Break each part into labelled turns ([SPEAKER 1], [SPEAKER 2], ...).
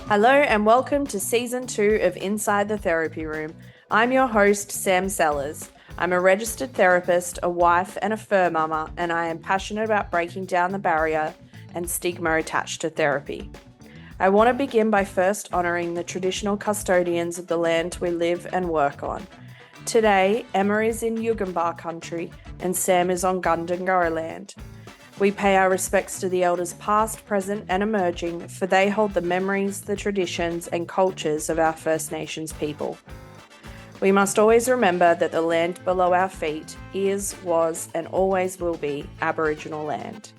[SPEAKER 1] Hello and welcome to Season 2 of Inside the Therapy Room. I'm your host, Sam Sellers. I'm a registered therapist, a wife and a fur mama, and I am passionate about breaking down the barrier and stigma attached to therapy. I want to begin by first honouring the traditional custodians of the land we live and work on. Today, Emma is in Yugambeh country and Sam is on Gundungurra land. We pay our respects to the elders past, present and emerging, for they hold the memories, the traditions and cultures of our First Nations people. We must always remember that the land below our feet is, was and always will be Aboriginal land.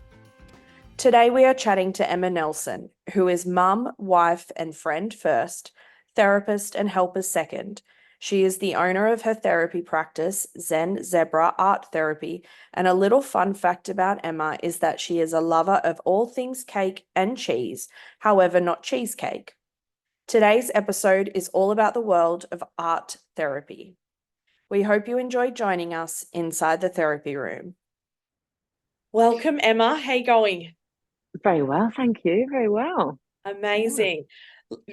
[SPEAKER 1] Today we are chatting to Emma Nelson, who is mum, wife and friend first, therapist and helper second. She is the owner of her therapy practice, Zen Zebra Art Therapy, and a little fun fact about Emma is that she is a lover of all things cake and cheese, however not cheesecake. Today's episode is all about the world of art therapy. We hope you enjoy joining us inside the therapy room. Welcome, Emma. How you going?
[SPEAKER 2] Very well, thank you. Very well.
[SPEAKER 1] Amazing.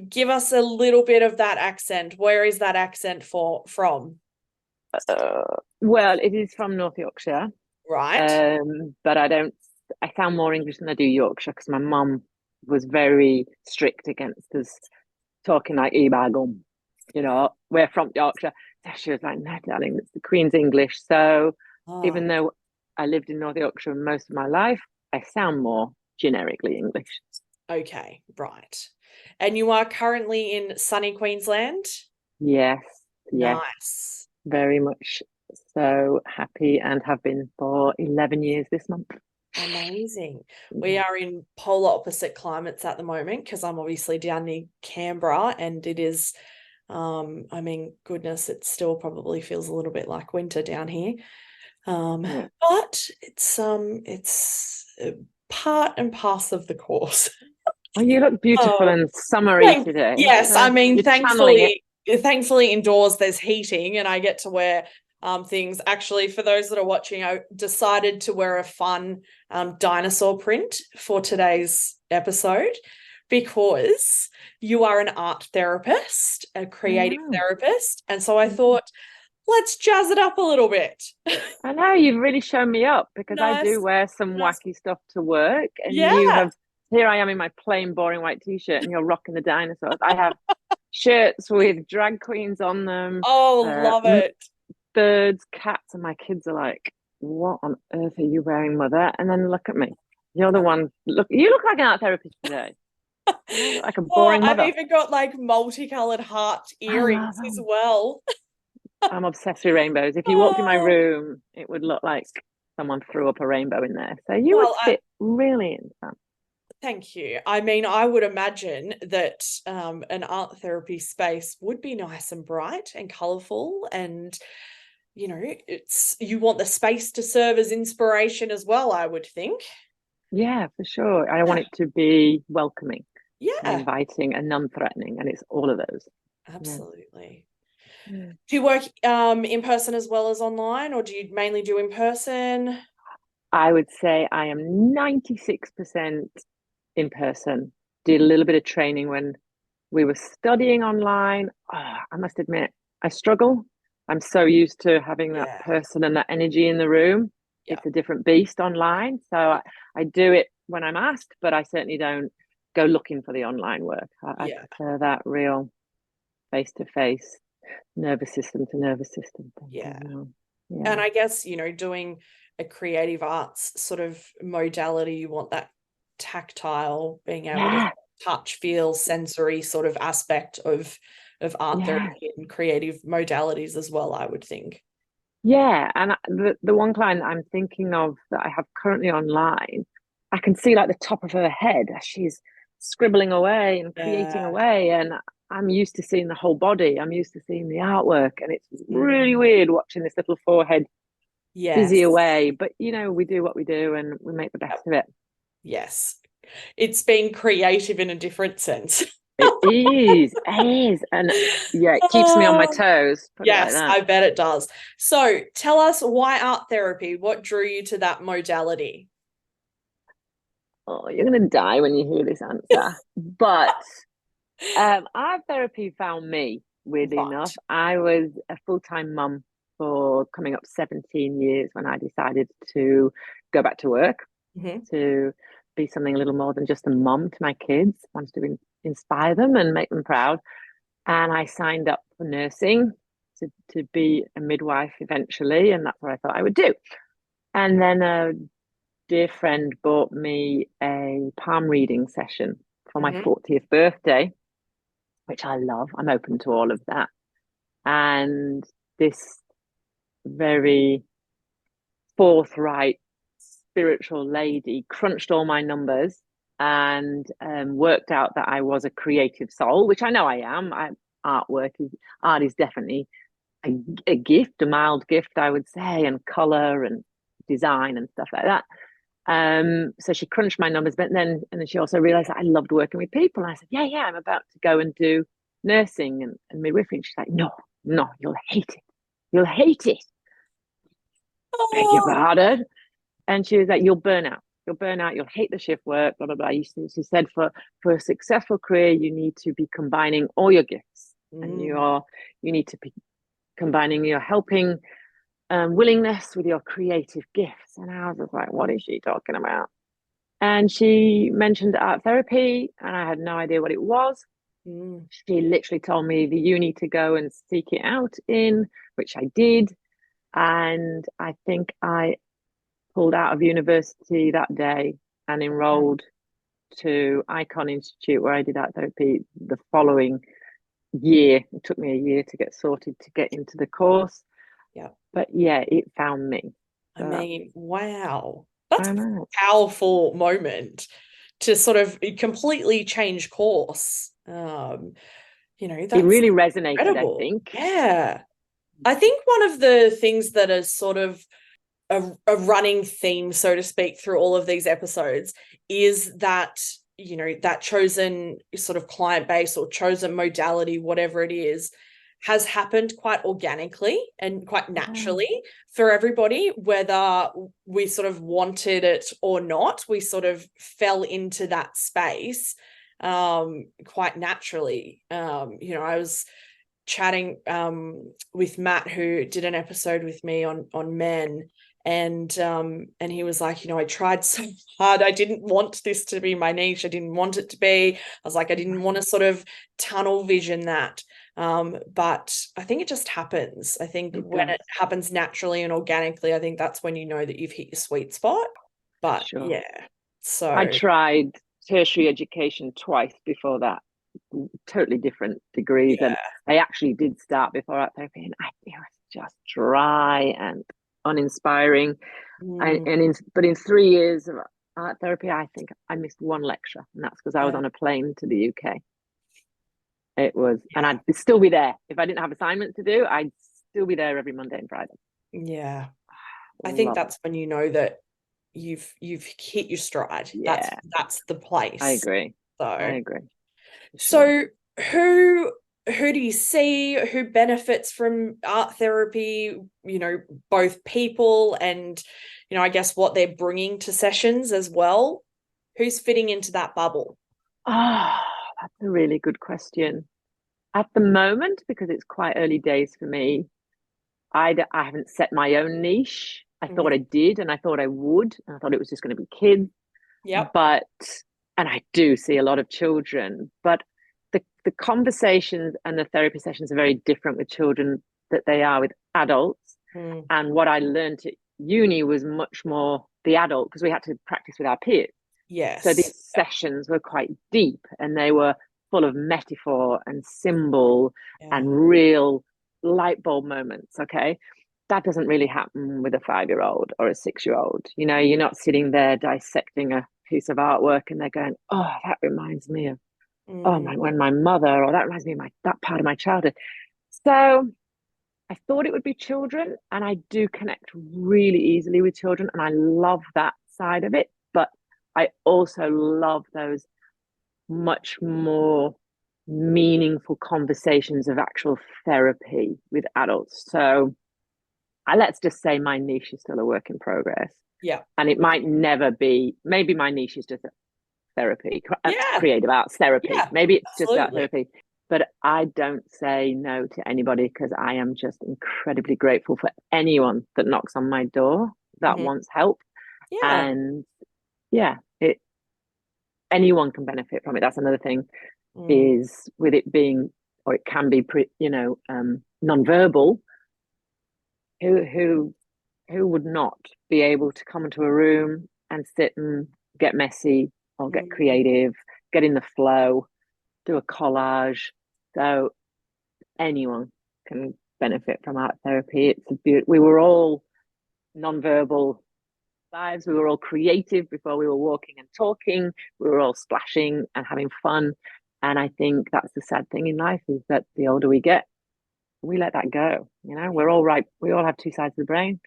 [SPEAKER 1] Give us a little bit of that accent. Where is that accent from?
[SPEAKER 2] Well, it is from North Yorkshire.
[SPEAKER 1] Right.
[SPEAKER 2] But I sound more English than I do Yorkshire because my mum was very strict against us talking like Ebagum. We're from Yorkshire. So she was like, no, darling, it's the Queen's English. So even though I lived in North Yorkshire most of my life, I sound more generically English.
[SPEAKER 1] Okay, right. And you are currently in sunny Queensland?
[SPEAKER 2] Yes.
[SPEAKER 1] Nice.
[SPEAKER 2] Very much so happy and have been for 11 years this month.
[SPEAKER 1] Amazing. We are in polar opposite climates at the moment because I'm obviously down near Canberra and it is, goodness, it still probably feels a little bit like winter down here. But it's part and parcel of the course.
[SPEAKER 2] Oh, you look beautiful and summery today.
[SPEAKER 1] Yes, thankfully indoors there's heating and I get to wear things. Actually, for those that are watching, I decided to wear a fun dinosaur print for today's episode because you are an art therapist, a creative therapist. And so I thought, let's jazz it up a little bit.
[SPEAKER 2] I know, you've really shown me up because I do wear some wacky stuff to work. And here I am in my plain, boring white t-shirt and you're rocking the dinosaurs. I have shirts with drag queens on them.
[SPEAKER 1] Oh, love it.
[SPEAKER 2] Birds, cats, and my kids are like, what on earth are you wearing, mother? And then look at me. You're the one. You look like an art therapist today. Like a boring mother.
[SPEAKER 1] I've even got like multicolored heart earrings as well.
[SPEAKER 2] I'm obsessed with rainbows. If you walked in my room, it would look like someone threw up a rainbow in there. So you would fit really in that.
[SPEAKER 1] Thank you. I mean, I would imagine that an art therapy space would be nice and bright and colourful and, you want the space to serve as inspiration as well, I would think.
[SPEAKER 2] Yeah, for sure. I want it to be welcoming, and inviting and non-threatening, and it's all of those.
[SPEAKER 1] Absolutely. Yeah. Do you work in person as well as online, or do you mainly do in person?
[SPEAKER 2] I would say I am 96% in person. Did a little bit of training when we were studying online. I must admit, I struggle. I'm so used to having that person and that energy in the room. It's a different beast online. So I do it when I'm asked, but I certainly don't go looking for the online work. I prefer that real face-to-face, nervous system to nervous system thing.
[SPEAKER 1] Yeah. And I guess, doing a creative arts sort of modality, you want that tactile, being able to touch, feel, sensory sort of aspect of art therapy and creative modalities as well, I would think.
[SPEAKER 2] Yeah, and the one client I'm thinking of that I have currently online, I can see like the top of her head as she's scribbling away and creating away, and I'm used to seeing the whole body. I'm used to seeing the artwork, and it's really weird watching this little forehead busy away. But we do what we do, and we make the best of it.
[SPEAKER 1] Yes, it's been creative in a different sense.
[SPEAKER 2] It is. And yeah, it keeps me on my
[SPEAKER 1] Oh,
[SPEAKER 2] toes, put it like
[SPEAKER 1] yes,
[SPEAKER 2] that.
[SPEAKER 1] I bet it does. So tell us, why art therapy? What drew you to that modality?
[SPEAKER 2] Oh, you're gonna die when you hear this answer. But art therapy found me, weirdly enough.
[SPEAKER 1] Right.
[SPEAKER 2] I was a full-time mum for coming up 17 years when I decided to go back to work,
[SPEAKER 1] Hmm.
[SPEAKER 2] to be something a little more than just a mum to my kids. I wanted to inspire them and make them proud. And I signed up for nursing to be a midwife eventually, and that's what I thought I would do. And then a dear friend bought me a palm reading session for my
[SPEAKER 1] Hmm.
[SPEAKER 2] 40th birthday, which I love. I'm open to all of that. And this very forthright spiritual lady crunched all my numbers and worked out that I was a creative soul, which I know I am. Art is definitely a gift, a mild gift, I would say, and color and design and stuff like that. So she crunched my numbers, but then and then she also realized that I loved working with people. And I said, yeah, I'm about to go and do nursing and midwifery. And she's like, no, you'll hate it. You'll hate it. Beg your
[SPEAKER 1] Oh.
[SPEAKER 2] pardon. And she was like, you'll burn out. You'll burn out. You'll hate the shift work, blah, blah, blah. She said, for a successful career, you need to be combining all your gifts and
[SPEAKER 1] Mm.
[SPEAKER 2] you need to be combining your helping willingness with your creative gifts. And I was like, what is she talking about? And she mentioned art therapy, and I had no idea what it was.
[SPEAKER 1] Mm.
[SPEAKER 2] She literally told me the uni to go and seek it out in, which I did. And I think I pulled out of university that day and enrolled to Icon Institute, where I did art therapy the following year. It took me a year to get sorted to get into the course.
[SPEAKER 1] Yeah.
[SPEAKER 2] But yeah, it found me.
[SPEAKER 1] I
[SPEAKER 2] So
[SPEAKER 1] mean, wow. That's
[SPEAKER 2] I
[SPEAKER 1] a
[SPEAKER 2] know.
[SPEAKER 1] powerful moment to sort of completely change course.
[SPEAKER 2] It
[SPEAKER 1] That's
[SPEAKER 2] really resonated, I
[SPEAKER 1] incredible.
[SPEAKER 2] think.
[SPEAKER 1] Yeah. I think one of the things that is sort of a running theme, so to speak, through all of these episodes is that, that chosen sort of client base or chosen modality, whatever it is, has happened quite organically and quite
[SPEAKER 2] Yeah.
[SPEAKER 1] naturally for everybody, whether we sort of wanted it or not. We sort of fell into that space quite naturally. I was chatting with Matt, who did an episode with me on men, and he was like, I tried so hard. I didn't want this to be my niche. I didn't want it to be. I was like, I didn't want to sort of tunnel vision that. But I think it just happens. I think
[SPEAKER 2] It
[SPEAKER 1] when
[SPEAKER 2] does,
[SPEAKER 1] it happens naturally and organically, I think that's when you know that you've hit your sweet spot.
[SPEAKER 2] for
[SPEAKER 1] But
[SPEAKER 2] sure.
[SPEAKER 1] yeah,
[SPEAKER 2] I
[SPEAKER 1] so
[SPEAKER 2] tried tertiary education twice before that, totally different degrees. And
[SPEAKER 1] yeah.
[SPEAKER 2] I actually did start before art therapy, and it was just dry and uninspiring.
[SPEAKER 1] Mm,
[SPEAKER 2] But in 3 years of art therapy, I think I missed one lecture, and that's because I was
[SPEAKER 1] yeah,
[SPEAKER 2] on a plane to the UK. It was, and
[SPEAKER 1] yeah,
[SPEAKER 2] I'd still be there if I didn't have assignments to do. I'd still be there every Monday and Friday.
[SPEAKER 1] yeah. I think
[SPEAKER 2] Love it.
[SPEAKER 1] that's when you know that you've hit your stride. That's
[SPEAKER 2] Yeah,
[SPEAKER 1] that's the
[SPEAKER 2] I
[SPEAKER 1] place.
[SPEAKER 2] agree. I
[SPEAKER 1] So
[SPEAKER 2] agree for sure.
[SPEAKER 1] so who who do you see who benefits from art therapy? Both people and I guess what they're bringing to sessions as well. Who's fitting into that bubble?
[SPEAKER 2] Ah, that's a really good question. At the moment, because it's quite early days for me, I haven't set my own niche. I thought
[SPEAKER 1] Mhm.
[SPEAKER 2] I did, and I thought I would, and I thought it was just going to be kids.
[SPEAKER 1] Yep.
[SPEAKER 2] But and I do see a lot of children, but the conversations and the therapy sessions are very different with children that they are with adults.
[SPEAKER 1] Mm.
[SPEAKER 2] And what I learned at uni was much more the adult because we had to practice with our peers. So
[SPEAKER 1] Yes.
[SPEAKER 2] these sessions were quite deep and they were full of metaphor and symbol
[SPEAKER 1] Yeah.
[SPEAKER 2] and real light bulb moments. Okay. That doesn't really happen with a 5-year-old or a 6-year-old. You're not sitting there dissecting a piece of artwork and they're going, oh, that reminds me of,
[SPEAKER 1] Mm.
[SPEAKER 2] when my mother, or that reminds me of that part of my childhood. So I thought it would be children, and I do connect really easily with children, and I love that side of it. But I also love those much more. meaningful conversations of actual therapy with adults. So let's just say my niche is still a work in progress.
[SPEAKER 1] Yeah.
[SPEAKER 2] And it might never be, maybe my niche is just therapy,
[SPEAKER 1] Yeah.
[SPEAKER 2] creative arts therapy.
[SPEAKER 1] Yeah.
[SPEAKER 2] Maybe it's just about
[SPEAKER 1] Absolutely.
[SPEAKER 2] therapy. But I don't say no to anybody because I am just incredibly grateful for anyone that knocks on my door that
[SPEAKER 1] Hmm.
[SPEAKER 2] wants help.
[SPEAKER 1] Yeah.
[SPEAKER 2] And yeah, anyone can benefit from it. That's another thing
[SPEAKER 1] Mm,
[SPEAKER 2] is with it being, or it can be, non-verbal. Who would not be able to come into a room and sit and get messy or get
[SPEAKER 1] mm,
[SPEAKER 2] creative, get in the flow, do a collage? So anyone can benefit from art therapy. It's a beautiful. We were all non-verbal lives. We were all creative before we were walking and talking. We were all splashing and having fun. And I think that's the sad thing in life is that the older we get, we let that go. We're all right. We all have two sides of the brain,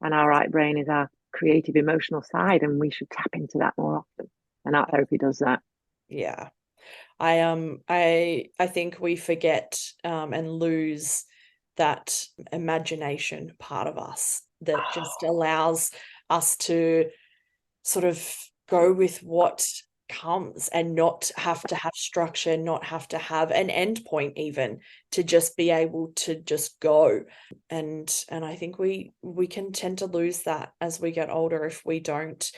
[SPEAKER 2] and our right brain is our creative, emotional side, and we should tap into that more often. And art therapy does that.
[SPEAKER 1] yeah. I think we forget and lose that imagination part of us that just
[SPEAKER 2] Oh,
[SPEAKER 1] allows us to sort of go with what comes and not have to have structure, not have to have an end point even, to just be able to just go. And I think we can tend to lose that as we get older if we don't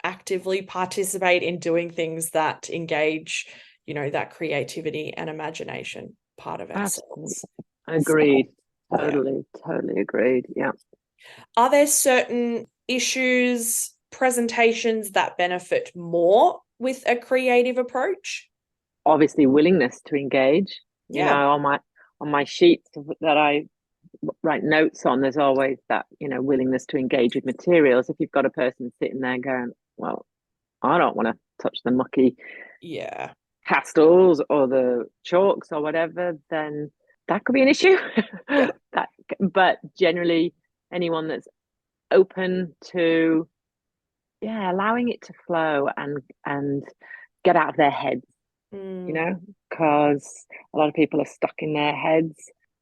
[SPEAKER 1] actively participate in doing things that engage, that creativity and imagination part of
[SPEAKER 2] absolutely.
[SPEAKER 1] ourselves. So,
[SPEAKER 2] Agreed.
[SPEAKER 1] yeah.
[SPEAKER 2] Totally agreed. Yeah.
[SPEAKER 1] Are there certain issues, presentations that benefit more with a creative approach?
[SPEAKER 2] Obviously, willingness to engage.
[SPEAKER 1] Yeah.
[SPEAKER 2] On my sheets that I write notes on, there's always that, willingness to engage with materials. If you've got a person sitting there going, well, I don't want to touch the mucky
[SPEAKER 1] Yeah.
[SPEAKER 2] pastels or the chalks or whatever, then that could be an issue.
[SPEAKER 1] Yeah.
[SPEAKER 2] But generally, anyone that's open to, yeah, allowing it to flow and get out of their heads,
[SPEAKER 1] Mm,
[SPEAKER 2] because a lot of people are stuck in their heads,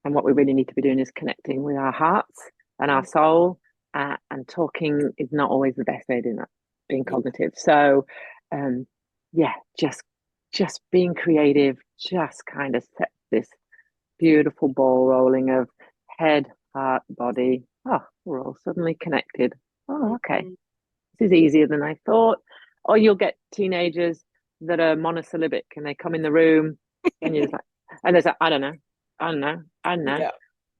[SPEAKER 2] and what we really need to be doing is connecting with our hearts and our
[SPEAKER 1] mm,
[SPEAKER 2] soul. And talking is not always the best way of doing that, being
[SPEAKER 1] yeah.
[SPEAKER 2] cognitive. So, um, yeah, just being creative just kind of sets this beautiful ball rolling of head, heart, body. Oh, we're all suddenly connected. Oh, okay.
[SPEAKER 1] Mm,
[SPEAKER 2] This is easier than I thought. Or you'll get teenagers that are monosyllabic and they come in the room and you're just like, and there's like, I don't know, I don't know, I don't know.
[SPEAKER 1] yeah.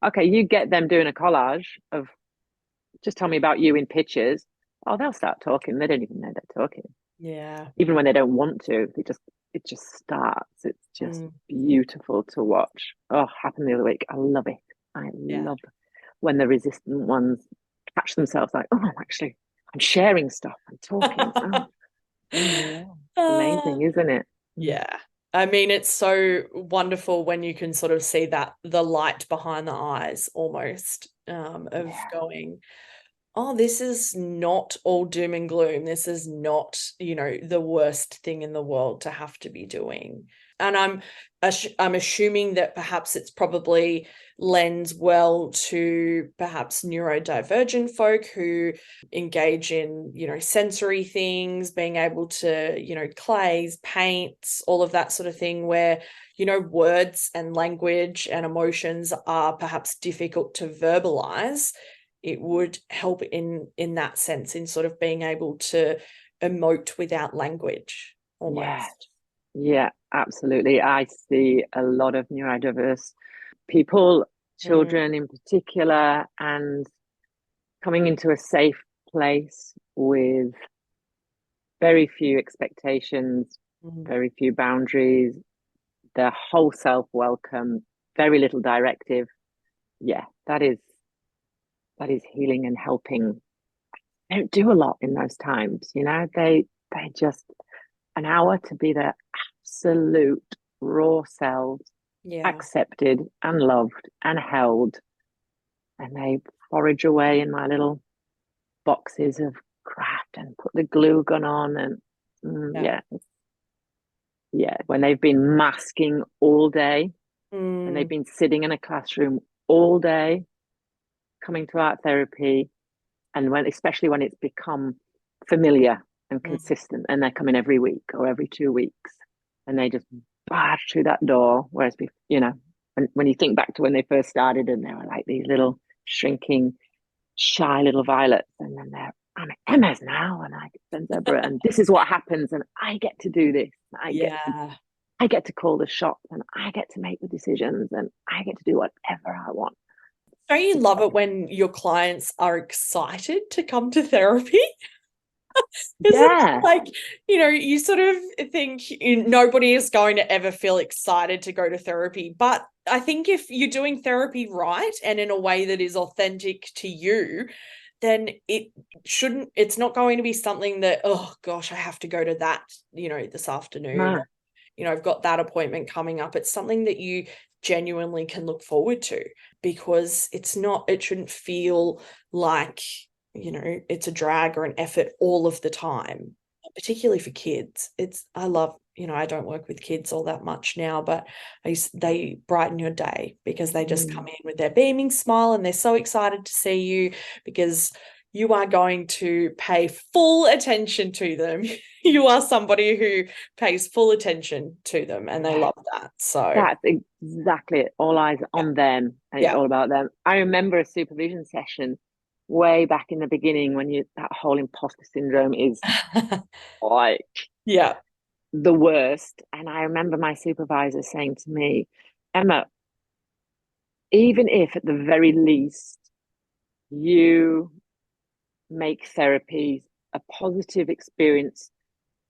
[SPEAKER 2] Okay, you get them doing a collage of just tell me about you in pictures. Oh, they'll start talking. They don't even know they're talking.
[SPEAKER 1] Yeah.
[SPEAKER 2] Even when they don't want to, it just starts. It's just
[SPEAKER 1] Mm,
[SPEAKER 2] beautiful to watch. Oh, happened the other week. I love it. I
[SPEAKER 1] yeah.
[SPEAKER 2] love when the resistant ones catch themselves like, oh, I'm sharing stuff. I'm talking. Oh yeah. It's
[SPEAKER 1] Uh,
[SPEAKER 2] amazing, isn't it? Mm.
[SPEAKER 1] yeah. I mean, it's so wonderful when you can sort of see that the light behind the eyes almost of
[SPEAKER 2] Yeah.
[SPEAKER 1] going, oh, this is not all doom and gloom. This is not, the worst thing in the world to have to be doing. And I'm assuming that perhaps it's probably lends well to perhaps neurodivergent folk who engage in, sensory things, being able to, clays, paints, all of that sort of thing where, words and language and emotions are perhaps difficult to verbalize. It would help in that sense, in sort of being able to emote without language
[SPEAKER 2] Yeah.
[SPEAKER 1] almost.
[SPEAKER 2] Yeah, absolutely. I see a lot of neurodiverse people,
[SPEAKER 1] Mm,
[SPEAKER 2] children in particular, and coming into a safe place with very few expectations,
[SPEAKER 1] mm,
[SPEAKER 2] very few boundaries, their whole self welcome, very little directive. Yeah, that is healing and helping. They don't do a lot in those times, they just an hour to be their absolute raw selves,
[SPEAKER 1] yeah.
[SPEAKER 2] accepted and loved and held. And they forage away in my little boxes of craft and put the glue gun on. And
[SPEAKER 1] Yeah.
[SPEAKER 2] yeah, Yeah, when they've been masking all day, when they've
[SPEAKER 1] Mm,
[SPEAKER 2] been sitting in a classroom all day, coming to art therapy, and when especially when it's become familiar and
[SPEAKER 1] mm,
[SPEAKER 2] consistent, and they're coming every week or every 2 weeks, and they just barge through that door. Whereas, when you think back to when they first started, and they were like these little shrinking, shy little violets, and then I'm Emma's now, and I get Zen Zebra, and this is what happens, and I get to do this.
[SPEAKER 1] yeah.
[SPEAKER 2] I get to call the shots, and I get to make the decisions, and I get to do whatever I want.
[SPEAKER 1] Don't you
[SPEAKER 2] It's
[SPEAKER 1] love it when your clients are excited to come to therapy? Isn't it
[SPEAKER 2] yeah,
[SPEAKER 1] like, you sort of think nobody is going to ever feel excited to go to therapy. But I think if you're doing therapy right and in a way that is authentic to you, then it's not going to be something that, oh gosh, I have to go to that, this afternoon.
[SPEAKER 2] no,
[SPEAKER 1] I've got that appointment coming up. It's something that you genuinely can look forward to because it shouldn't feel like, it's a drag or an effort all of the time, particularly for kids. I love, I don't work with kids all that much now, but they brighten your day because they just come
[SPEAKER 2] mm,
[SPEAKER 1] in with their beaming smile and they're so excited to see you because you are going to pay full attention to them. You are somebody who pays full attention to them and they
[SPEAKER 2] yeah.
[SPEAKER 1] love that. So,
[SPEAKER 2] That's exactly it. All eyes
[SPEAKER 1] yeah,
[SPEAKER 2] on them, and it's
[SPEAKER 1] yeah.
[SPEAKER 2] all about them. I remember a supervision session way back in the beginning when that whole imposter syndrome is like
[SPEAKER 1] Yeah.
[SPEAKER 2] the worst. And I remember my supervisor saying to me, Emma, even if at the very least you make therapy a positive experience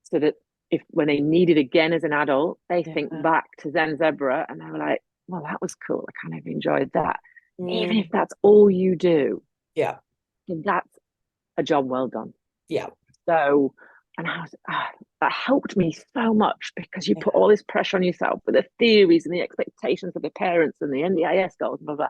[SPEAKER 2] so that if when they need it again as an adult, they think
[SPEAKER 1] Yeah.
[SPEAKER 2] back to Zen Zebra and they were like, well, that was cool. I kind of enjoyed that. Even if
[SPEAKER 1] Mm,
[SPEAKER 2] that's all you do,
[SPEAKER 1] yeah.
[SPEAKER 2] that's a job well done.
[SPEAKER 1] Yeah.
[SPEAKER 2] So, and that helped me so much because you
[SPEAKER 1] Yeah.
[SPEAKER 2] put all this pressure on yourself with the theories and the expectations of the parents and the NDIS goals, blah, blah.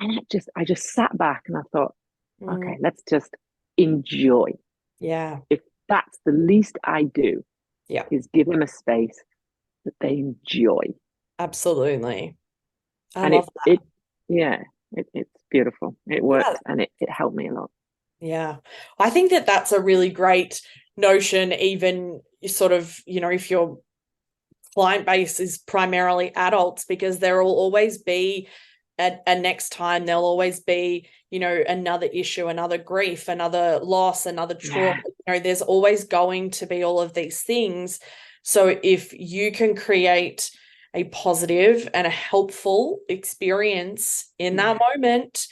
[SPEAKER 2] And I just sat back and I thought,
[SPEAKER 1] Mm,
[SPEAKER 2] okay, let's just enjoy.
[SPEAKER 1] yeah.
[SPEAKER 2] If that's the least I do,
[SPEAKER 1] Yeah.
[SPEAKER 2] is give them a space that they enjoy.
[SPEAKER 1] Absolutely. I
[SPEAKER 2] And
[SPEAKER 1] love
[SPEAKER 2] it
[SPEAKER 1] that.
[SPEAKER 2] yeah, it's beautiful. It
[SPEAKER 1] Yeah.
[SPEAKER 2] works and it helped me a lot.
[SPEAKER 1] Yeah. I think that that's a really great notion, even sort of, if your client base is primarily adults, because there will always be a next time, there'll always be, another issue, another grief, another loss, another trauma.
[SPEAKER 2] Yeah.
[SPEAKER 1] There's always going to be all of these things. So if you can create a positive and a helpful experience in that
[SPEAKER 2] Yeah.
[SPEAKER 1] moment,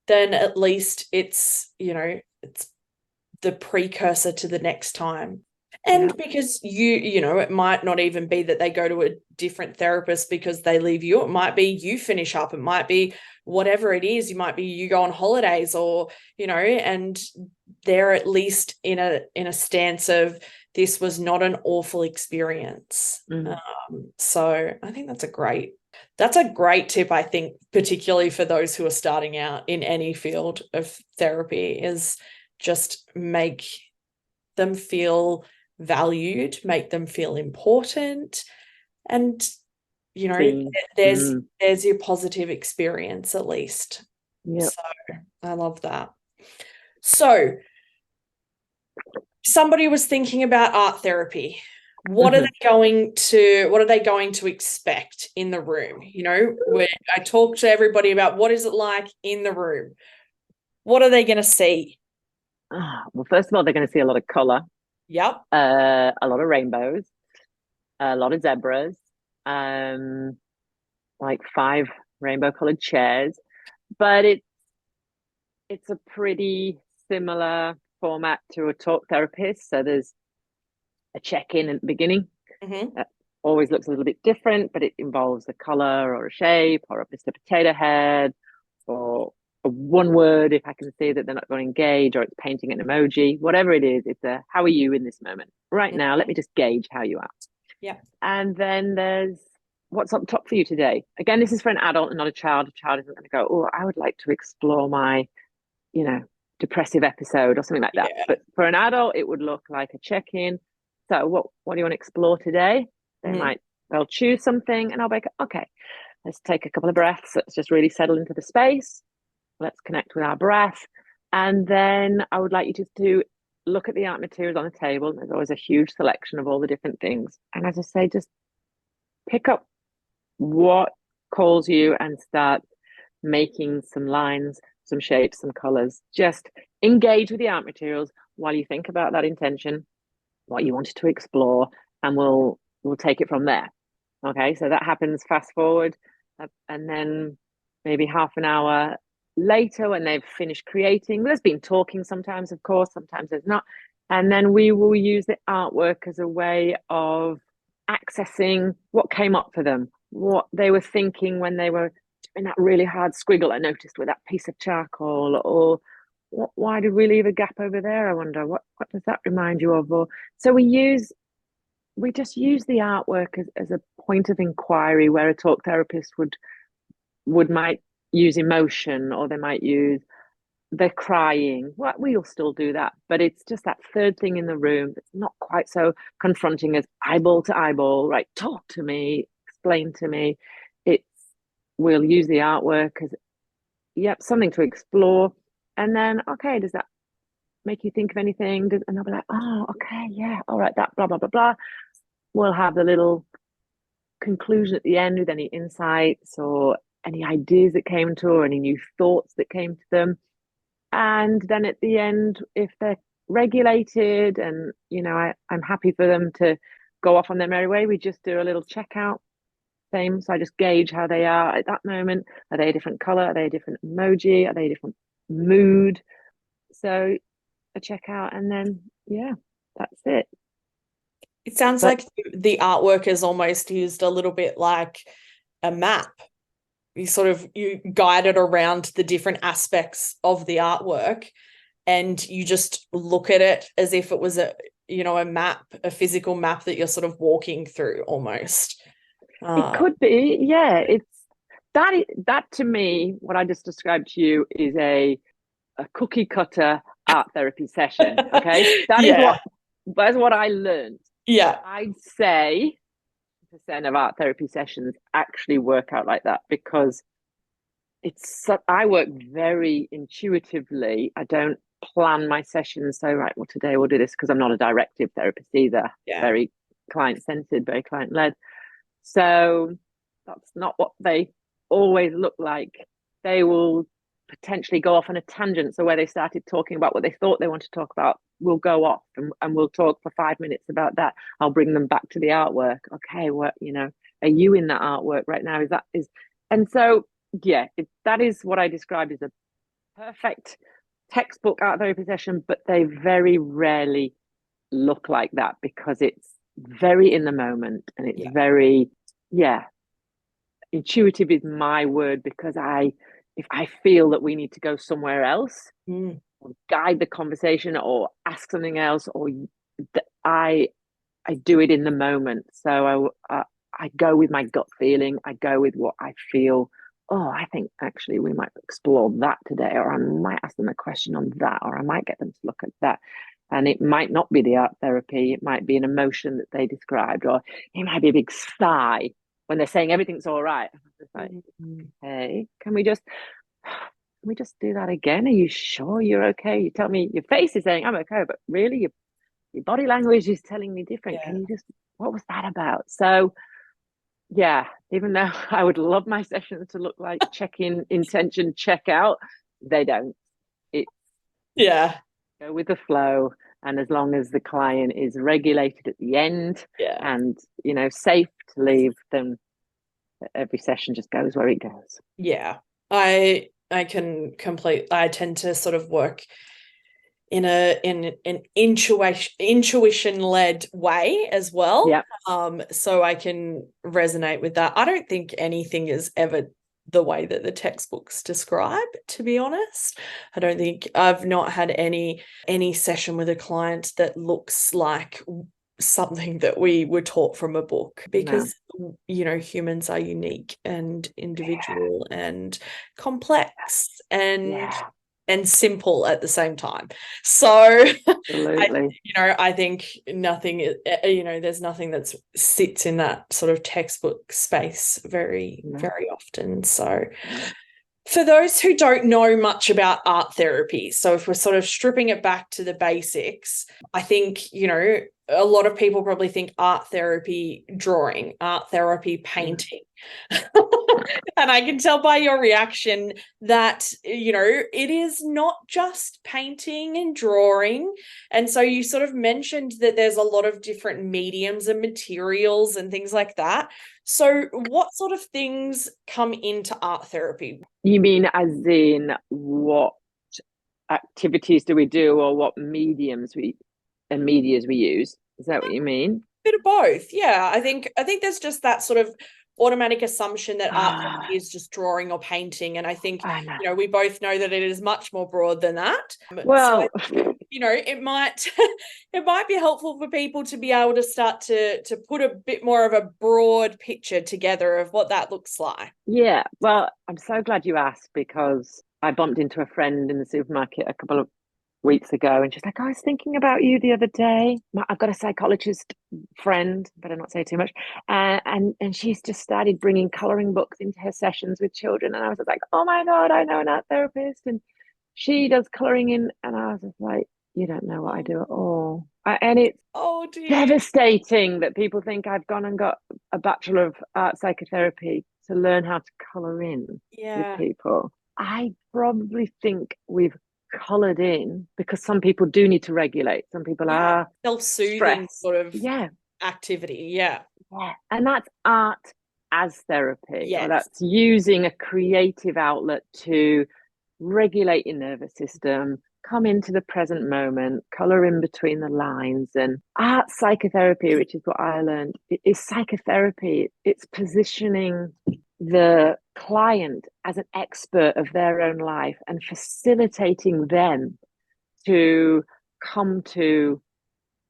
[SPEAKER 1] then at least it's the precursor to the next time.
[SPEAKER 2] Yeah.
[SPEAKER 1] And because it might not even be that they go to a different therapist because they leave you. It might be you finish up. It might be whatever it is. You might be you go on holidays or, and they're at least in a stance of this was not an awful experience.
[SPEAKER 2] Mm.
[SPEAKER 1] So I think that's a great tip, I think, particularly for those who are starting out in any field of therapy, is just make them feel valued, make them feel important, and you know,
[SPEAKER 2] Seen.
[SPEAKER 1] there's
[SPEAKER 2] Mm.
[SPEAKER 1] there's your positive experience at least.
[SPEAKER 2] Yep.
[SPEAKER 1] So I love that. So somebody was thinking about art therapy.
[SPEAKER 2] Mm-hmm.
[SPEAKER 1] What are they going to expect in the room? When I talk to everybody about what is it like in the room, what are they going to see?
[SPEAKER 2] Well, first of all, they're going to see a lot of color,
[SPEAKER 1] Yep.
[SPEAKER 2] a lot of rainbows, a lot of zebras, um, like 5 rainbow colored chairs. But it's a pretty similar format to a talk therapist. So there's a check-in at the beginning.
[SPEAKER 1] Mm-hmm.
[SPEAKER 2] That always looks a little bit different, but it involves a color or a shape or a Mr. Potato Head or a one word if I can see that they're not going to engage, or it's painting an emoji, whatever it is. It's a how are you in this moment? Right now, let me just gauge how you are.
[SPEAKER 1] Yeah.
[SPEAKER 2] And then there's what's up top for you today. Again, this is for an adult and not a child. A child isn't going to go, oh, I would like to explore my, you know, depressive episode or something like that.
[SPEAKER 1] Yeah.
[SPEAKER 2] But for an adult, it would look like a check-in. So what do you want to explore today?
[SPEAKER 1] Mm.
[SPEAKER 2] They'll choose something and I'll be okay, let's take a couple of breaths. Let's just really settle into the space. Let's connect with our breath. And then I would like you just to look at the art materials on the table. There's always a huge selection of all the different things. And as I say, just pick up what calls you and start making some lines, some shapes, some colors. Just engage with the art materials while you think about that intention, what you wanted to explore, and we'll take it from there. Okay, so that happens fast forward, and then maybe half an hour later when they've finished creating, there's been talking sometimes, of course, sometimes there's not. And then we will use the artwork as a way of accessing what came up for them, what they were thinking when they were doing that really hard squiggle I noticed with that piece of charcoal, or why did we leave a gap over there? I wonder what does that remind you of? Or so we just use the artwork as a point of inquiry where a talk therapist would might use emotion, or they might use they're crying. Well, we'll still do that, but it's just that third thing in the room that's not quite so confronting as eyeball to eyeball, right? Talk to me, explain to me. It's we'll use the artwork as yep, something to explore. And then, okay, does that make you think of anything? And I'll be like, oh, okay, yeah, all right, that blah blah blah blah. We'll have the little conclusion at the end with any insights or any ideas that came to, or any new thoughts that came to them. And then at the end, if they're regulated and I'm happy for them to go off on their merry way, we just do a little checkout. Same. So I just gauge how they are at that moment. Are they a different color? Are they a different emoji? Are they a different mood? So a checkout, and then yeah, that's it.
[SPEAKER 1] It sounds
[SPEAKER 2] But
[SPEAKER 1] like the artwork is almost used a little bit like a map. You guide it around the different aspects of the artwork, and you just look at it as if it was a map, a physical map that you're sort of walking through almost.
[SPEAKER 2] it could be, yeah. It's that to me, what I just described to you is a cookie cutter art therapy session. Okay,
[SPEAKER 1] Yeah.
[SPEAKER 2] that's what I learned.
[SPEAKER 1] Yeah.
[SPEAKER 2] I'd say percent of art therapy sessions actually work out like that, because I work very intuitively. I don't plan my sessions so right, well, today we'll do this, because I'm not a directive therapist either.
[SPEAKER 1] Yeah.
[SPEAKER 2] Very client centered, very client led. So that's not what they always look like. They will potentially go off on a tangent. So where they started talking about what they thought they want to talk about, we'll go off and we'll talk for 5 minutes about that. I'll bring them back to the artwork. Okay, what are you in that artwork right now? And so yeah, that is what I described as a perfect textbook art therapy session, but they very rarely look like that, because it's very in the moment, and it's
[SPEAKER 1] Yeah.
[SPEAKER 2] very, yeah, intuitive is my word, because if I feel that we need to go somewhere else, or guide the conversation or ask something else, or I I do it in the moment. So I go with my gut feeling. I go with what I feel. Oh, I think actually we might explore that today, or I might ask them a question on that, or I might get them to look at that. And it might not be the art therapy. It might be an emotion that they described, or it might be a big sigh when they're saying everything's all right. I'm just like, hey, can we just do that again? Are you sure you're okay? You tell me your face is saying I'm okay, but really your body language is telling me different.
[SPEAKER 1] Yeah.
[SPEAKER 2] Can you just, what was that about? So yeah, even though I would love my sessions to look like check in, intention, check out, they don't. It's
[SPEAKER 1] Yeah.
[SPEAKER 2] go with the flow. And as long as the client is regulated at the end
[SPEAKER 1] Yeah.
[SPEAKER 2] and, safe to leave, then every session just goes where it goes.
[SPEAKER 1] Yeah. I tend to sort of work in an intuition led way as well.
[SPEAKER 2] Yeah.
[SPEAKER 1] So I can resonate with that. I don't think anything is ever the way that the textbooks describe, to be honest. I don't think I've not had any session with a client that looks like something that we were taught from a book, because humans are unique and individual and complex, and
[SPEAKER 2] Yeah.
[SPEAKER 1] and simple at the same time. So
[SPEAKER 2] Absolutely.
[SPEAKER 1] I think nothing, there's nothing that sits in that sort of textbook space very,
[SPEAKER 2] No.
[SPEAKER 1] very often. So for those who don't know much about art therapy, so if we're sort of stripping it back to the basics, I think, a lot of people probably think art therapy, drawing, art therapy, painting. And I can tell by your reaction that, it is not just painting and drawing. And so you sort of mentioned that there's a lot of different mediums and materials and things like that. So what sort of things come into art therapy?
[SPEAKER 2] You mean as in what activities do we do or what medias we use? Is that what you mean?
[SPEAKER 1] Bit of both. Yeah. I think there's just that sort of automatic assumption that art therapy
[SPEAKER 2] Ah,
[SPEAKER 1] is just drawing or painting. And I think,
[SPEAKER 2] I know.
[SPEAKER 1] we both know that it is much more broad than that. So
[SPEAKER 2] Well,
[SPEAKER 1] it might it might be helpful for people to be able to start to put a bit more of a broad picture together of what that looks like.
[SPEAKER 2] yeah. Well, I'm so glad you asked because I bumped into a friend in the supermarket a couple of weeks ago and she's like, I was thinking about you the other day. I've got a psychologist friend, better not say too much. And she's just started bringing coloring books into her sessions with children. And I was like, oh my God, I know an art therapist. And she does coloring in. And I was just like, you don't know what I do at all. And it's
[SPEAKER 1] Oh dear.
[SPEAKER 2] devastating that people think I've gone and got a Bachelor of Art Psychotherapy to learn how to color in with
[SPEAKER 1] Yeah.
[SPEAKER 2] people. I probably think we've colored in because some people do need to regulate. Some people
[SPEAKER 1] Yeah.
[SPEAKER 2] are
[SPEAKER 1] Self-soothing
[SPEAKER 2] stressed.
[SPEAKER 1] sort of
[SPEAKER 2] Yeah,
[SPEAKER 1] activity. Yeah.
[SPEAKER 2] yeah. And that's art as therapy, or
[SPEAKER 1] Yes.
[SPEAKER 2] that's using a creative outlet to regulate your nervous system, come into the present moment, color in between the lines. And art psychotherapy, which is what I learned, is psychotherapy. It's positioning the client as an expert of their own life and facilitating them to come to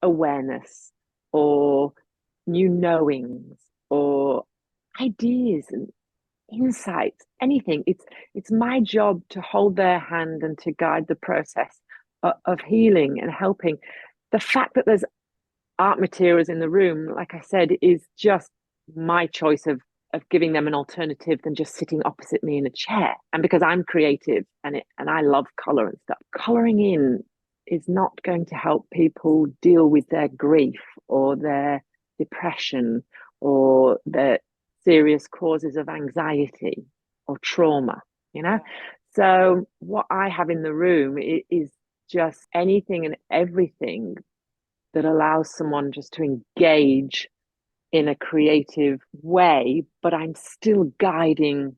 [SPEAKER 2] awareness or new knowings or ideas and insights, anything. It's my job to hold their hand and to guide the process of healing and helping. The fact that there's art materials in the room, like I said, is just my choice of giving them an alternative than just sitting opposite me in a chair. And because I'm creative and I love color and stuff, coloring in is not going to help people deal with their grief or their depression or their serious causes of anxiety or trauma, you know? So what I have in the room is just anything and everything that allows someone just to engage in a creative way, but I'm still guiding,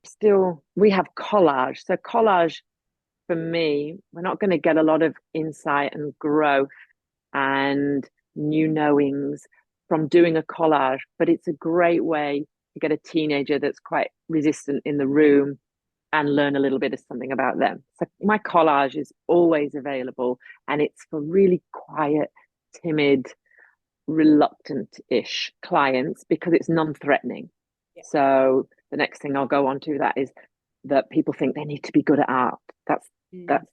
[SPEAKER 2] we have collage. So, collage for me, we're not going to get a lot of insight and growth and new knowings from doing a collage, but it's a great way to get a teenager that's quite resistant in the room and learn a little bit of something about them. So, my collage is always available and it's for really quiet, timid, reluctant-ish clients because it's non-threatening.
[SPEAKER 1] Yeah.
[SPEAKER 2] So the next thing I'll go on to that is that people think they need to be good at art. That's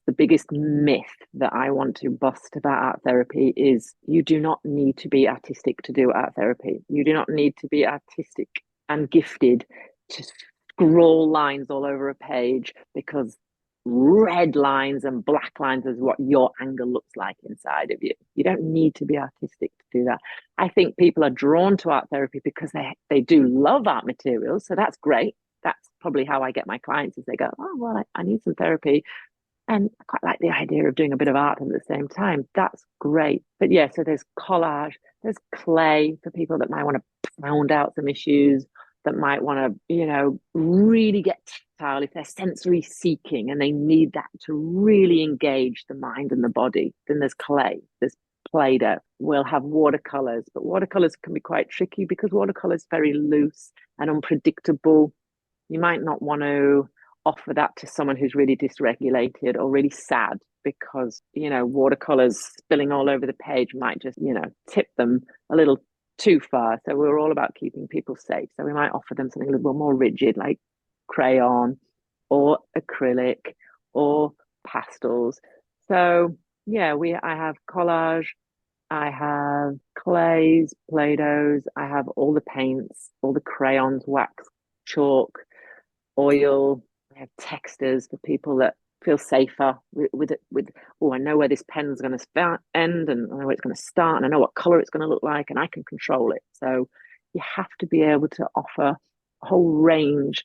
[SPEAKER 2] the biggest myth that I want to bust about art therapy is you do not need to be artistic to do art therapy. You do not need to be artistic and gifted to scroll lines all over a page because red lines and black lines is what your anger looks like inside of you. You don't need to be artistic to do that. I think people are drawn to art therapy because they do love art materials. So that's great. That's probably how I get my clients is they go, oh, well, I need some therapy. And I quite like the idea of doing a bit of art at the same time. That's great. But yeah, so there's collage, there's clay for people that might want to pound out some issues, that might want to, really get tactile if they're sensory seeking and they need that to really engage the mind and the body. Then there's clay, there's Play-Doh. We'll have watercolors, but watercolors can be quite tricky because watercolors very loose and unpredictable. You might not want to offer that to someone who's really dysregulated or really sad because, watercolors spilling all over the page might just, tip them a little too far. So we're all about keeping people safe. So we might offer them something a little more rigid, like crayon or acrylic or pastels. So yeah, I have collage, I have clays, Play-Dohs, I have all the paints, all the crayons, wax, chalk, oil. I have textures for people that feel safer with oh, I know where this pen's going to end, and I know where it's going to start, and I know what color it's going to look like, and I can control it. So you have to be able to offer a whole range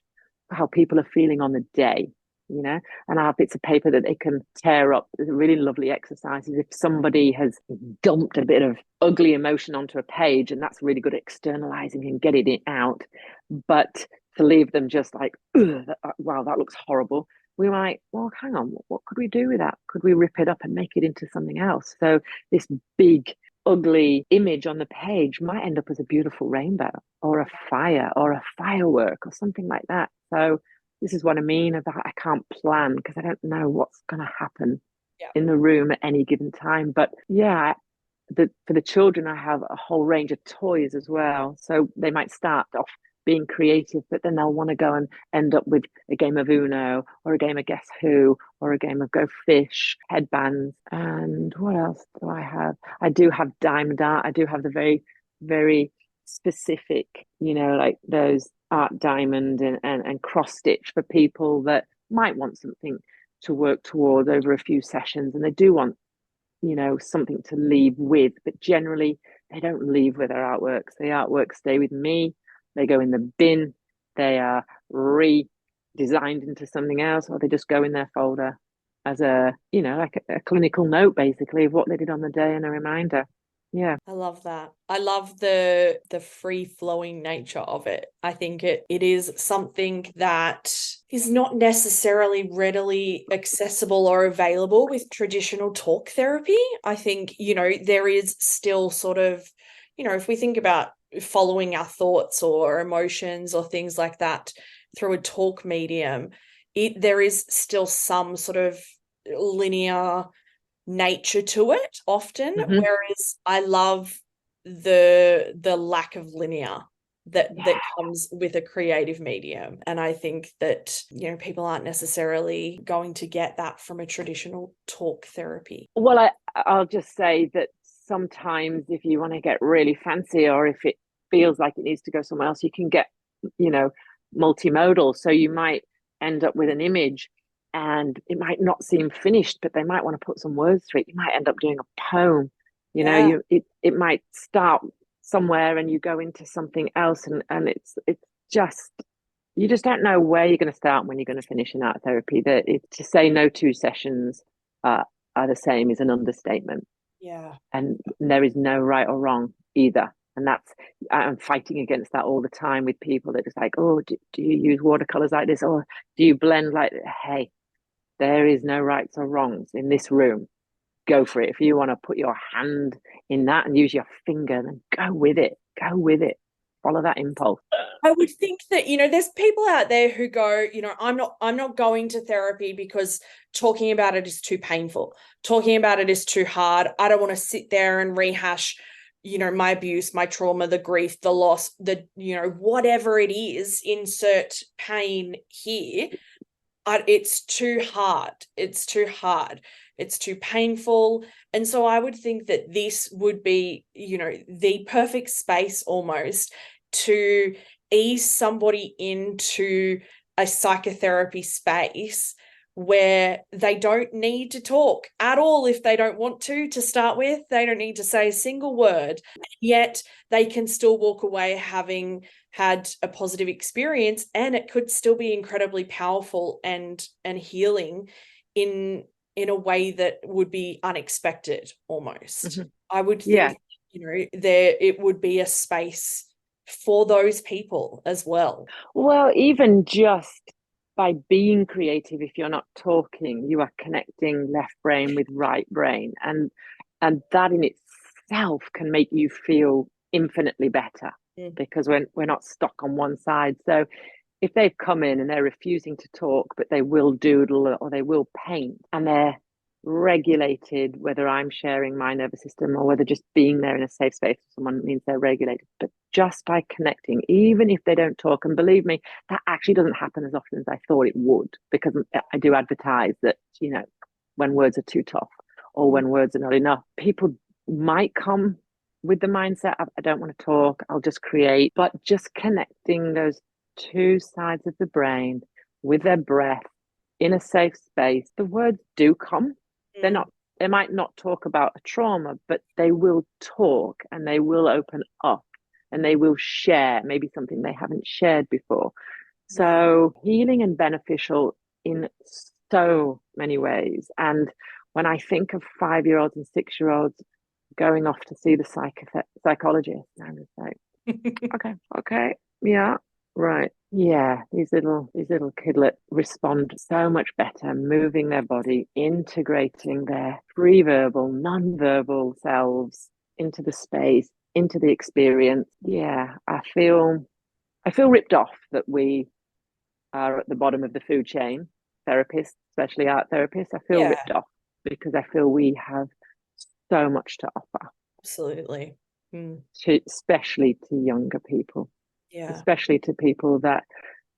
[SPEAKER 2] for how people are feeling on the day, you know. And I have bits of paper that they can tear up. There's really lovely exercises if somebody has dumped a bit of ugly emotion onto a page, and that's really good at externalizing and getting it out. But to leave them just like, wow, that looks horrible. We might, well, hang on, what could we do with that? Could we rip it up and make it into something else? So this big, ugly image on the page might end up as a beautiful rainbow or a fire or a firework or something like that. So this is what I mean about I can't plan because I don't know what's going to happen
[SPEAKER 1] Yeah.
[SPEAKER 2] in the room at any given time. But yeah, for the children, I have a whole range of toys as well. So they might start off being creative, but then they'll want to go and end up with a game of Uno or a game of Guess Who or a game of Go Fish, headbands. And what else do I have? I do have diamond art. I do have the very, very specific, like those art diamond and cross stitch for people that might want something to work towards over a few sessions. And they do want something to leave with, but generally they don't leave with their artworks. The artworks stay with me, they go in the bin, they are redesigned into something else, or they just go in their folder as like a clinical note basically of what they did on the day and a reminder. Yeah.
[SPEAKER 1] I love that. I love the free flowing nature of it. I think it is something that is not necessarily readily accessible or available with traditional talk therapy. I think, there is still sort of, if we think about following our thoughts or emotions or things like that through a talk medium, there is still some sort of linear nature to it often, whereas I love the lack of linear that comes with a creative medium. And I think that people aren't necessarily going to get that from a traditional talk therapy.
[SPEAKER 2] Well, I'll just say that sometimes if you want to get really fancy, or if it feels like it needs to go somewhere else, you can get multimodal. So you might end up with an image and it might not seem finished, but they might want to put some words to it. You might end up doing a poem. It might start somewhere and you go into something else, and it's just, you just don't know where you're going to start and when you're going to finish in art therapy. That to say no two sessions are the same is an understatement.
[SPEAKER 1] Yeah.
[SPEAKER 2] And there is no right or wrong either. And I'm fighting against that all the time with people that just like, oh, do you use watercolors like this, or do you blend like, hey, there is no rights or wrongs in this room. Go for it. If you want to put your hand in that and use your finger, then go with it. Follow that impulse.
[SPEAKER 1] I would think that, there's people out there who go, I'm not going to therapy because talking about it is too painful. Talking about it is too hard. I don't want to sit there and rehash, my abuse, my trauma, the grief, the loss, whatever it is, insert pain here. It's too hard. It's too hard. It's too painful. And so I would think that this would be, the perfect space almost to ease somebody into a psychotherapy space where they don't need to talk at all if they don't want to start with. They don't need to say a single word, yet they can still walk away having had a positive experience, and it could still be incredibly powerful and healing in a way that would be unexpected almost. I would think, it would be a space for those people as well.
[SPEAKER 2] Well, even just by being creative, if you're not talking, you are connecting left brain with right brain, and that in itself can make you feel infinitely better because we're not stuck on one side. So if they've come in and they're refusing to talk, but they will doodle or they will paint, and they're regulated, whether I'm sharing my nervous system or whether just being there in a safe space for someone means they're regulated. But just by connecting, even if they don't talk, and believe me, that actually doesn't happen as often as I thought it would, because I do advertise that, when words are too tough or when words are not enough. People might come with the mindset of, I don't want to talk, I'll just create, but just connecting those two sides of the brain with their breath in a safe space, the words do come. They're not, they might not talk about a trauma, but they will talk and they will open up and they will share maybe something they haven't shared before. So healing and beneficial in so many ways. And when I think of 5-year-olds and 6-year-olds going off to see the psychologist, I'm just like, okay, yeah, right, yeah. These little kidlets respond so much better, moving their body, integrating their pre-verbal, non-verbal selves into the space, into the experience. Yeah, I feel ripped off that we are at the bottom of the food chain, therapists, especially art therapists. I feel ripped off because I feel we have so much to offer.
[SPEAKER 1] Absolutely.
[SPEAKER 2] Especially to younger people. Especially to people that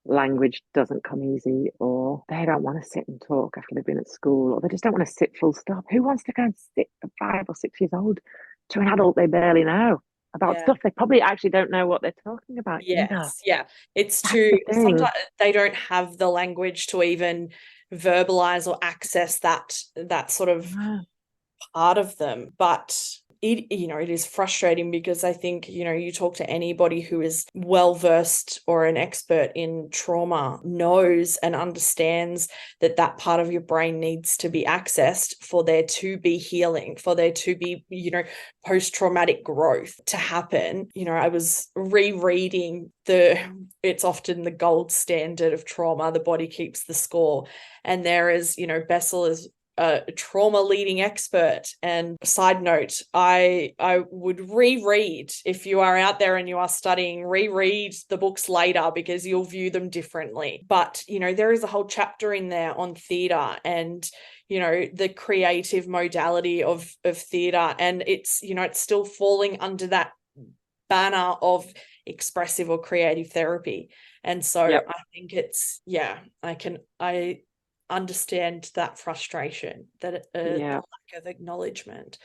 [SPEAKER 2] language doesn't come easy, or they don't want to sit and talk after they've been at school, or they just don't want to sit full stop. Who wants to go and sit at 5 or 6 years old to an adult they barely know about stuff they probably actually don't know what they're talking about either?
[SPEAKER 1] It's
[SPEAKER 2] That's
[SPEAKER 1] too,
[SPEAKER 2] the thing.
[SPEAKER 1] sometimes they don't have the language to even verbalize or access that sort of part of them. But it is frustrating because I think, you talk to anybody who is well versed or an expert in trauma knows and understands that part of your brain needs to be accessed for there to be healing, for there to be, post-traumatic growth to happen. I was rereading it's often the gold standard of trauma, The Body Keeps the Score. And there is, Bessel is a trauma leading expert. And side note, I would reread, if you are out there and you are studying, reread the books later because you'll view them differently. But there is a whole chapter in there on theater and the creative modality of theater, and it's it's still falling under that banner of expressive or creative therapy. And so I think it's I understand that frustration, that the lack of acknowledgement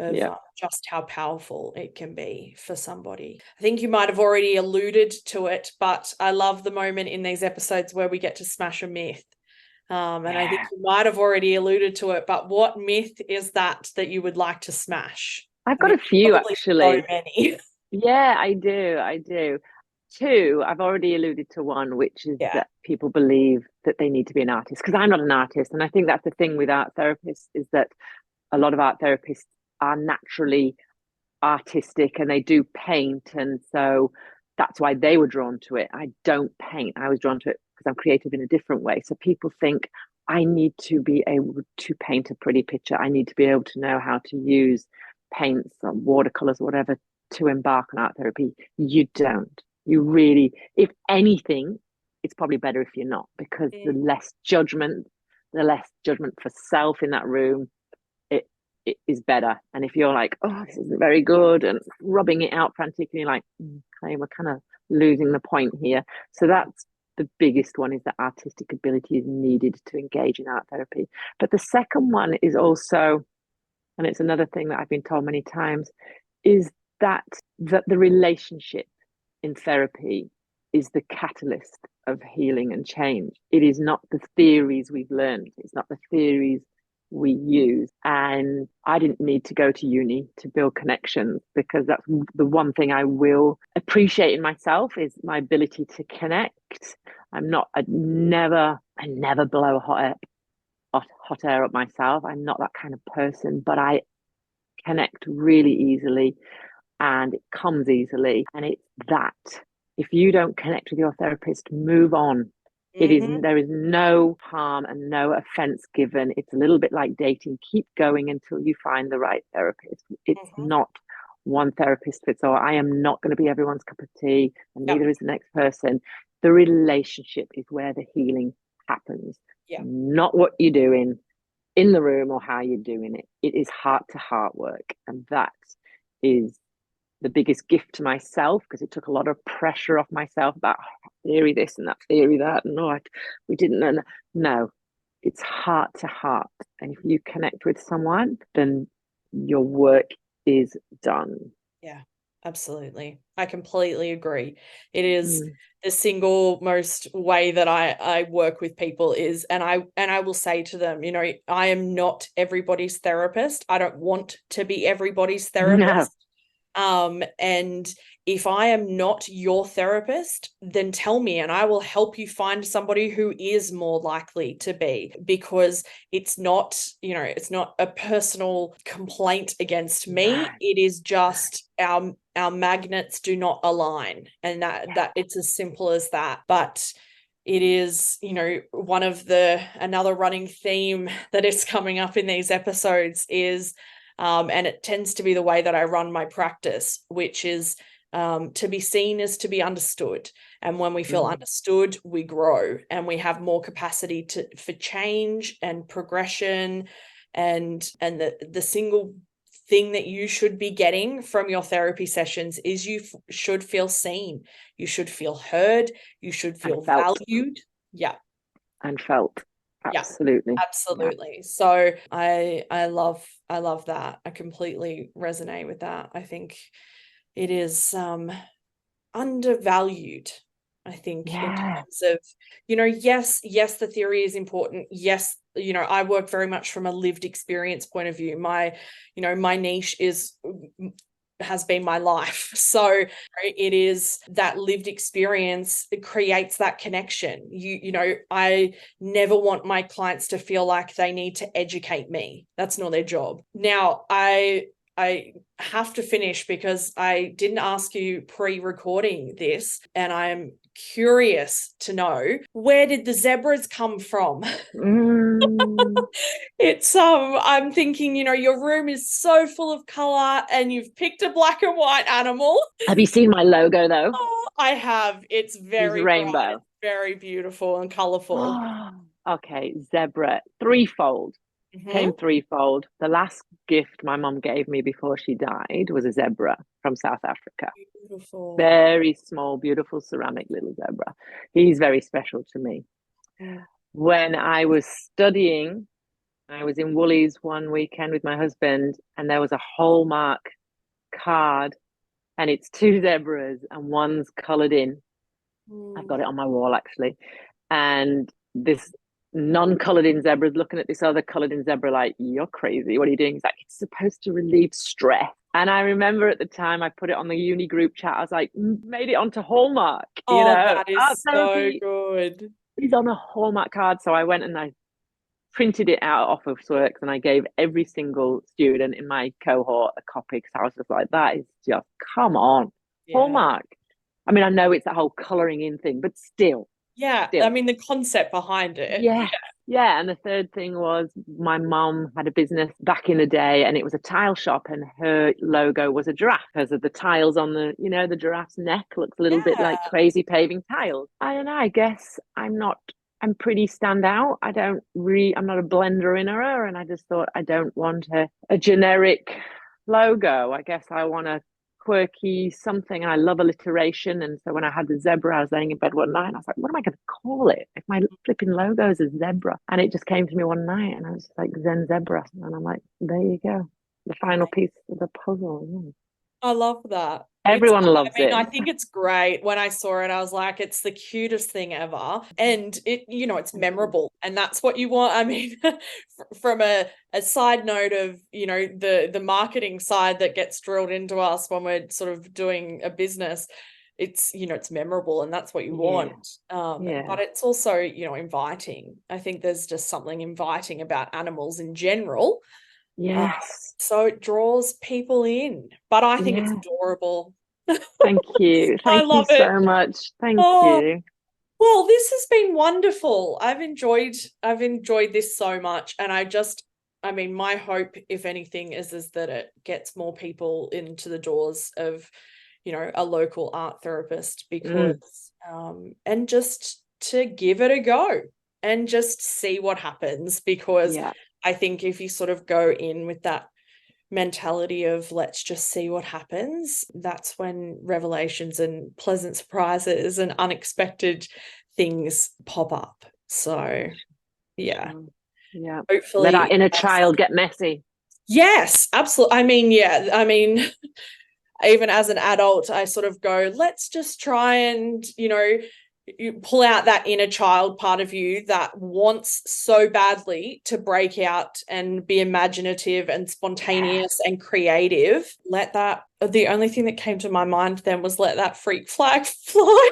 [SPEAKER 1] of just how powerful it can be for somebody. I think you might have already alluded to it, but I love the moment in these episodes where we get to smash a myth. And I think you might have already alluded to it, but what myth is that you would like to smash?
[SPEAKER 2] I've got a few actually.
[SPEAKER 1] So many.
[SPEAKER 2] Yeah, I do. Two, I've already alluded to one, which is that people believe that they need to be an artist, because I'm not an artist. And I think that's the thing with art therapists, is that a lot of art therapists are naturally artistic and they do paint. And so that's why they were drawn to it. I don't paint. I was drawn to it because I'm creative in a different way. So people think I need to be able to paint a pretty picture. I need to be able to know how to use paints or watercolors or whatever to embark on art therapy. You don't. You really, if anything, it's probably better if you're not, because the less judgment for self in that room, it is better. And if you're like, oh, this isn't very good, and rubbing it out frantically, like, okay, we're kind of losing the point here. So that's the biggest one, is that artistic ability is needed to engage in art therapy. But the second one is also, and it's another thing that I've been told many times, is that the relationship in therapy is the catalyst of healing and change. It is not the theories we've learned. It's not the theories we use. And I didn't need to go to uni to build connections, because that's the one thing I will appreciate in myself, is my ability to connect. I never blow hot air up myself. I'm not that kind of person, but I connect really easily and it comes easily. And it's that if you don't connect with your therapist, move on. There is no harm and no offense given. It's a little bit like dating. Keep going until you find the right therapist. It's not one therapist fits all. I am not going to be everyone's cup of tea, and neither is the next person. The relationship is where the healing happens, not what you're doing in the room or how you're doing it. It is heart to heart work, and that is the biggest gift to myself, because it took a lot of pressure off myself about theory this and that, theory that, and we didn't know. No, it's heart to heart. And if you connect with someone, then your work is done.
[SPEAKER 1] Yeah, absolutely. I completely agree. It is
[SPEAKER 2] Mm.
[SPEAKER 1] the single most way that I work with people is, and I will say to them, I am not everybody's therapist. I don't want to be everybody's
[SPEAKER 2] No.
[SPEAKER 1] therapist. And if I am not your therapist, then tell me and I will help you find somebody who is more likely to be, because it's not a personal complaint against
[SPEAKER 2] No.
[SPEAKER 1] me. It is just our magnets do not align, and that it's as simple as that. But it is, one of another running theme that is coming up in these episodes is and it tends to be the way that I run my practice, which is to be seen is to be understood. And when we feel understood, we grow and we have more capacity for change and progression. And the single thing that you should be getting from your therapy sessions is you should feel seen. You should feel heard. You should
[SPEAKER 2] And
[SPEAKER 1] feel
[SPEAKER 2] felt.
[SPEAKER 1] valued. Yeah.
[SPEAKER 2] And felt.
[SPEAKER 1] Yeah.
[SPEAKER 2] Absolutely. Yeah.
[SPEAKER 1] Absolutely. So I love that. I completely resonate with that. I think it is undervalued, I think, in
[SPEAKER 2] Yeah.
[SPEAKER 1] terms of, yes, the theory is important. Yes, I work very much from a lived experience point of view. My niche has been my life. So it is that lived experience, it creates that connection. I never want my clients to feel like they need to educate me. That's not their job. Now, I have to finish because I didn't ask you pre-recording this, and I'm curious to know, where did the zebras come from?
[SPEAKER 2] Mm.
[SPEAKER 1] It's I'm thinking, your room is so full of color and you've picked a black and white animal.
[SPEAKER 2] Have you seen my logo though?
[SPEAKER 1] Oh, I have. It's
[SPEAKER 2] It's
[SPEAKER 1] very bright,
[SPEAKER 2] rainbow.
[SPEAKER 1] very beautiful and colorful.
[SPEAKER 2] Oh, okay. Zebra, threefold. Came
[SPEAKER 1] Mm-hmm.
[SPEAKER 2] threefold. The last gift my mom gave me before she died was a zebra from South Africa.
[SPEAKER 1] Beautiful.
[SPEAKER 2] Very small, beautiful ceramic little zebra. He's very special to me.
[SPEAKER 1] Mm.
[SPEAKER 2] When I was studying, I was in Woolies one weekend with my husband, and there was a Hallmark card, and it's two zebras, and one's coloured in. I've got it on my wall actually. And this non-coloured in zebra is looking at this other coloured in zebra like, you're crazy. What are you doing? He's like, it's supposed to relieve stress. And I remember at the time I put it on the uni group chat. I was like, made it onto Hallmark,
[SPEAKER 1] Oh, that
[SPEAKER 2] art
[SPEAKER 1] is so
[SPEAKER 2] therapy
[SPEAKER 1] good.
[SPEAKER 2] is on a Hallmark card. So I went and I printed it out off of Works and I gave every single student in my cohort a copy because I was just like, that is just, come on,
[SPEAKER 1] Yeah.
[SPEAKER 2] Hallmark. I mean, I know it's that whole colouring in thing, but still,
[SPEAKER 1] Yeah. I
[SPEAKER 2] still.
[SPEAKER 1] mean, the concept behind it.
[SPEAKER 2] Yeah. Yeah. And the third thing was my mum had a business back in the day and it was a tile shop and her logo was a giraffe because of the tiles on the giraffe's neck looks a little bit like
[SPEAKER 1] Yeah.
[SPEAKER 2] crazy paving tiles. I don't know. I guess I'm pretty standout. I'm not a blender in her. And I just thought I don't want a generic logo. I guess I want a quirky something. And I love alliteration. And so when I had the zebra, I was laying in bed one night and I was like, what am I going to call it? If my flipping logo is a zebra. And it just came to me one night and I was like, Zen Zebra. And I'm like, there you go. The final piece of the puzzle. Yeah.
[SPEAKER 1] I love that.
[SPEAKER 2] Everyone
[SPEAKER 1] I
[SPEAKER 2] loves
[SPEAKER 1] mean,
[SPEAKER 2] it.
[SPEAKER 1] I think it's great. When I saw it, I was like, it's the cutest thing ever. And it's
[SPEAKER 2] Thank you.
[SPEAKER 1] memorable. And that's what you want. I mean, from a side note of, the marketing side that gets drilled into us when we're sort of doing a business, it's memorable and that's what you
[SPEAKER 2] Yeah.
[SPEAKER 1] want.
[SPEAKER 2] Yeah.
[SPEAKER 1] But it's also, inviting. I think there's just something inviting about animals in general. Uh,
[SPEAKER 2] Yes.
[SPEAKER 1] so it draws people in, but I think it's
[SPEAKER 2] Yeah.
[SPEAKER 1] adorable.
[SPEAKER 2] Thank you.
[SPEAKER 1] I
[SPEAKER 2] Thank you
[SPEAKER 1] love it.
[SPEAKER 2] so much. Thank
[SPEAKER 1] Oh,
[SPEAKER 2] you.
[SPEAKER 1] well, this has been wonderful. I've enjoyed this so much. And I mean, my hope, if anything, is that it gets more people into the doors of, a local art therapist
[SPEAKER 2] Mm,
[SPEAKER 1] because, and just to give it a go and just see what happens. Because
[SPEAKER 2] yeah.
[SPEAKER 1] I think if you sort of go in with that mentality of let's just see what happens, that's when revelations and pleasant surprises and unexpected things pop up. So, yeah.
[SPEAKER 2] Sure. Yeah.
[SPEAKER 1] Hopefully,
[SPEAKER 2] Let our inner child get messy.
[SPEAKER 1] yes, absolutely. Even as an adult, I sort of go, let's just try and, you pull out that inner child part of you that wants so badly to break out and be imaginative and spontaneous and creative. The only thing that came to my mind then was let that freak flag fly.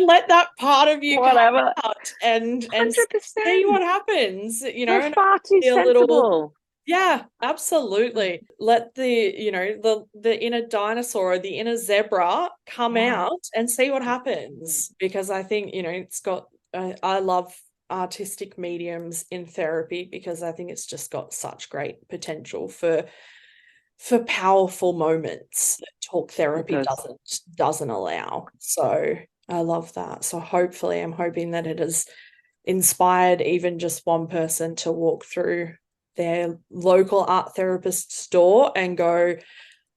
[SPEAKER 1] Let that part of you
[SPEAKER 2] Whatever.
[SPEAKER 1] come out and
[SPEAKER 2] 100%.
[SPEAKER 1] see what happens,
[SPEAKER 2] We're
[SPEAKER 1] and
[SPEAKER 2] far too
[SPEAKER 1] be a little.
[SPEAKER 2] sensible.
[SPEAKER 1] Yeah, absolutely. Let the inner dinosaur or the inner zebra come out and see what happens. Because I think, it's got, I love artistic mediums in therapy because I think it's just got such great potential for powerful moments that talk therapy doesn't allow. So I love that. So hopefully I'm hoping that it has inspired even just one person to walk through their local art therapist store and go,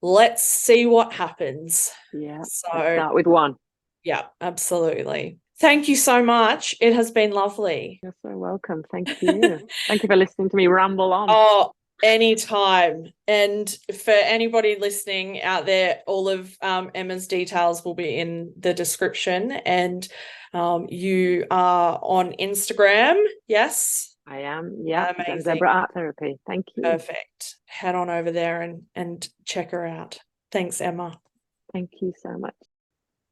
[SPEAKER 1] let's see what happens.
[SPEAKER 2] Yeah.
[SPEAKER 1] So
[SPEAKER 2] let's start with one.
[SPEAKER 1] Yeah, absolutely. Thank you so much. It has been lovely.
[SPEAKER 2] You're so welcome. Thank you. Thank you for listening to me ramble on.
[SPEAKER 1] Oh, anytime. And for anybody listening out there, all of Emma's details will be in the description. And you are on Instagram, yes?
[SPEAKER 2] I am. Yeah.
[SPEAKER 1] Amazing.
[SPEAKER 2] Zen Zebra Art Therapy. Thank you.
[SPEAKER 1] Perfect. Head on over there and check her out. Thanks, Emma.
[SPEAKER 2] Thank you so much.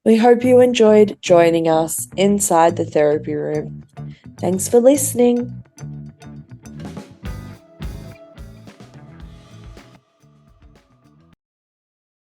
[SPEAKER 1] We hope you enjoyed joining us inside the therapy room. Thanks for listening.